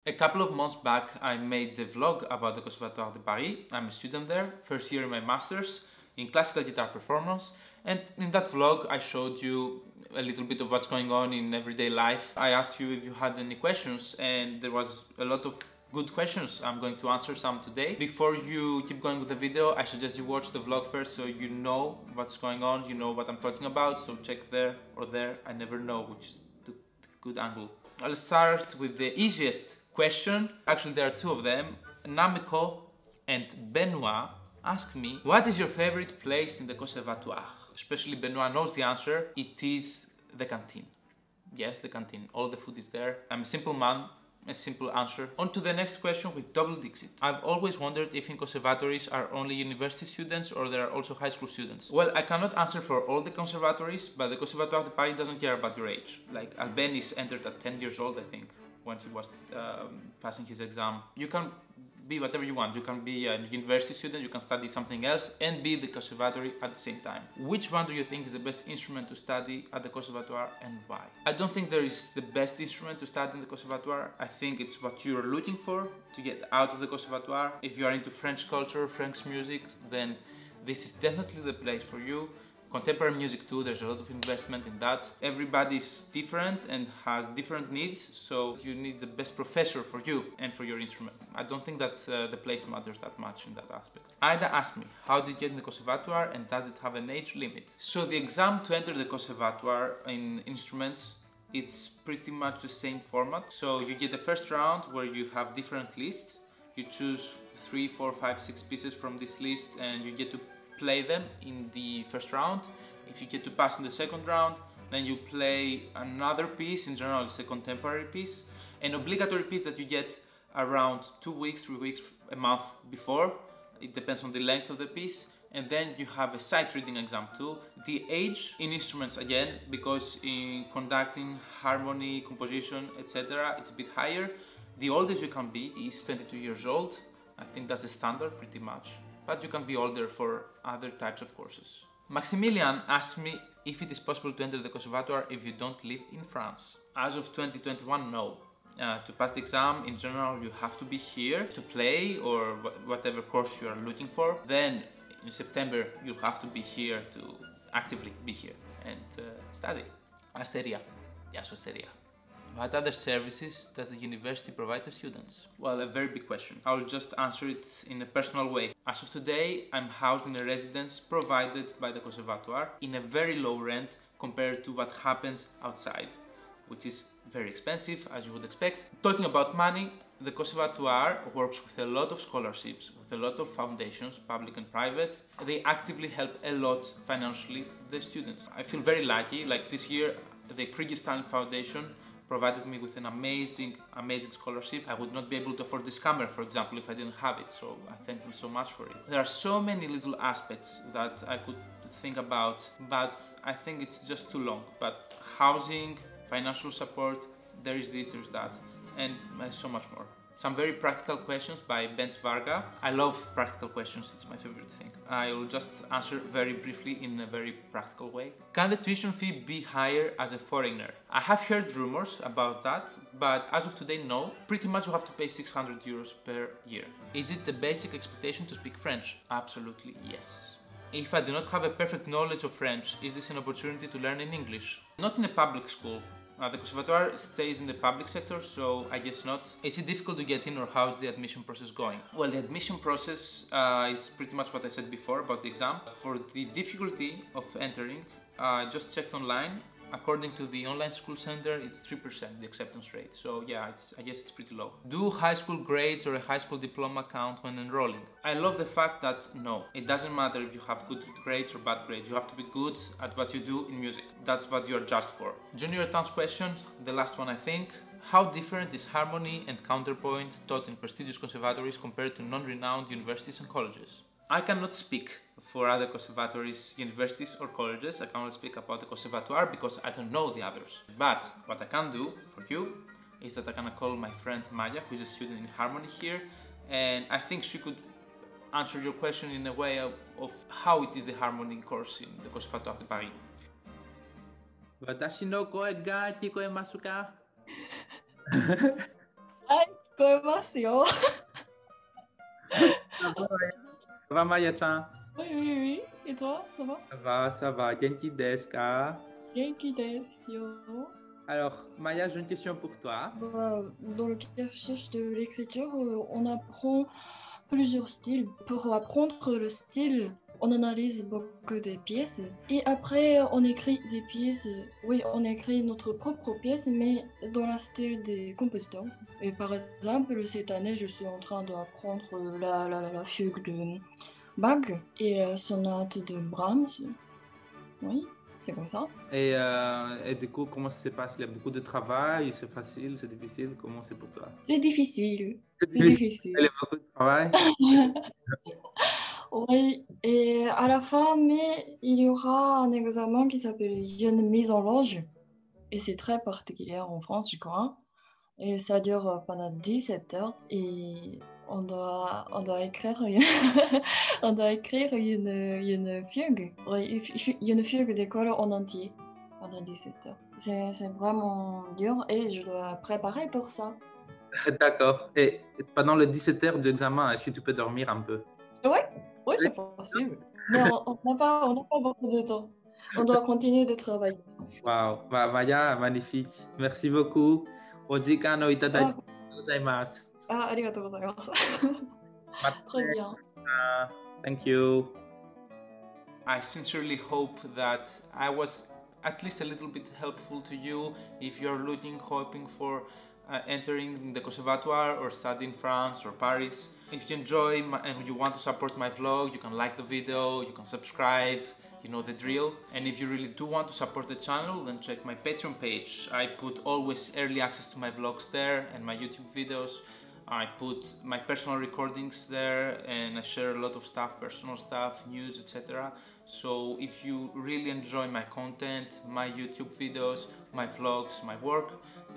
A couple of months back, I made the vlog about the Conservatoire de Paris. I'm a student there, first year in my master's in classical guitar performance. And in that vlog, I showed you a little bit of what's going on in everyday life. I asked you if you had any questions, and there was a lot of good questions. I'm going to answer some today. Before you keep going with the video, I suggest you watch the vlog first so you know what's going on, you know what I'm talking about. So check there or there, I never know which is the good angle. I'll start with the easiest question. Actually, there are two of them. Namiko and Benoit asked me, what is your favorite place in the Conservatoire? Especially Benoit knows the answer. It is the canteen. Yes, the canteen. All the food is there. I'm a simple man. A simple answer. On to the next question with double Dixit. I've always wondered if in conservatories are only university students or there are also high school students. Well, I cannot answer for all the conservatories, but the Conservatoire de Paris doesn't care about your age. Like Albéniz entered at 10 years old, I think, when he was passing his exam. You can be whatever you want. You can be a university student, you can study something else and be the conservatory at the same time. Which one do you think is the best instrument to study at the conservatoire and why? I don't think there is the best instrument to study in the conservatoire. I think it's what you're looking for to get out of the conservatoire. If you are into French culture, French music, then this is definitely the place for you. Contemporary music too, there's a lot of investment in that. Everybody's different and has different needs, so you need the best professor for you and for your instrument. I don't think that the place matters that much in that aspect. Ida asked me, how did you get in the conservatoire and does it have an age limit? So the exam to enter the conservatoire in instruments, it's pretty much the same format. So you get the first round where you have different lists. You choose 3, 4, 5, 6 pieces from this list and you get to play them in the first round. If you get to pass in the second round, then you play another piece. In general, it's a contemporary piece, an obligatory piece that you get around 2 weeks, 3 weeks, a month before. It depends on the length of the piece. And then you have a sight reading exam too. The age in instruments again, because in conducting, harmony, composition, etc., it's a bit higher. The oldest you can be is 22 years old. I think that's a standard pretty much. But you can be older for other types of courses. Maximilian asked me if it is possible to enter the conservatoire if you don't live in France. As of 2021, no. To pass the exam, in general, you have to be here to play or whatever course you are looking for. Then in September, you have to be here to actively be here and study. Asteria. Yes, Asteria. What other services does the university provide to students? Well, a very big question. I will just answer it in a personal way. As of today, I'm housed in a residence provided by the Conservatoire in a very low rent compared to what happens outside, which is very expensive, as you would expect. Talking about money, the Conservatoire works with a lot of scholarships, with a lot of foundations, public and private. They actively help a lot financially the students. I feel very lucky, like this year, the Kriegis Stalin Foundation provided me with an amazing scholarship. I would not be able to afford this camera, for example, if I didn't have it, so I thank them so much for it. There are so many little aspects that I could think about, but I think it's just too long. But housing, financial support, there is this, there's that, and so much more. Some very practical questions by Benz Varga. I love practical questions, it's my favorite thing. I will just answer very briefly in a very practical way. Can the tuition fee be higher as a foreigner? I have heard rumors about that, but as of today, no. Pretty much you have to pay 600 euros per year. Is it the basic expectation to speak French? Absolutely yes. If I do not have a perfect knowledge of French, is this an opportunity to learn in English? Not in a public school. The Conservatoire stays in the public sector, so I guess not. Is it difficult to get in or how is the admission process going? Well, the admission process is pretty much what I said before about the exam. For the difficulty of entering, I just checked online. According to the online school center, it's 3%, the acceptance rate. So yeah, I guess it's pretty low. Do high school grades or a high school diploma count when enrolling? I love the fact that no, it doesn't matter if you have good grades or bad grades. You have to be good at what you do in music. That's what you're judged for. Junior Town's question, the last one I think. How different is harmony and counterpoint taught in prestigious conservatories compared to non-renowned universities and colleges? I cannot speak for other conservatories, universities or colleges. I can only speak about the Conservatoire because I don't know the others. But what I can do for you is that I can call my friend Maya, who is a student in harmony here, and I think she could answer your question in a way of how it is the harmony course in the Conservatoire de Paris. Watashi no koe ga kikoe masu ka? こえますよ。Ça va, Maya-chan? Oui, oui, oui. Et toi, ça va? Ça va, ça va. Genki desu ka? Genki desu yo. Alors, Maya, j'ai une question pour toi. Dans le cursus de l'écriture, on apprend plusieurs styles. Pour apprendre le style, on analyse beaucoup de pièces et après on écrit des pièces. Oui, on écrit notre propre pièce, mais dans le style des compositeurs. Et par exemple, cette année, je suis en train d'apprendre la fugue de Bach et la sonate de Brahms. Oui, c'est comme ça. Et du coup, comment ça se passe? Il y a beaucoup de travail, c'est facile, c'est difficile? Comment c'est pour toi? C'est difficile. C'est C'est difficile, il y difficile. a beaucoup de travail. Oui, et à la fin, mais il y aura un examen qui s'appelle une mise en loge. Et c'est très particulier en France, je crois. Et ça dure pendant 17 heures. Et on doit écrire on doit écrire une fugue. Oui, une fugue d'école en entier pendant 17 heures. C'est vraiment dur et je dois préparer pour ça. D'accord. Et pendant les 17 heures d'examen, est-ce que tu peux dormir un peu? Oui, oui, c'est possible. Mais on n'a pas beaucoup de temps. On doit continuer de travailler. Wow, Maya, magnifique. Merci beaucoup. Ojika no itadaite Ah, gozaimasu. ah, arigatou gozaimasu. Très Mata bien. ne. Thank you. I sincerely hope that I was at least a little bit helpful to you if you're hoping for entering the conservatoire or study in France or Paris. If you enjoy and you want to support my vlog, you can like the video, you can subscribe, you know the drill. And if you really do want to support the channel, then check my Patreon page. I put always early access to my vlogs there and my YouTube videos. I put my personal recordings there and I share a lot of stuff, personal stuff, news, etc. So if you really enjoy my content, my YouTube videos, my vlogs, my work,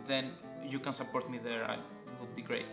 then you can support me there. It would be great.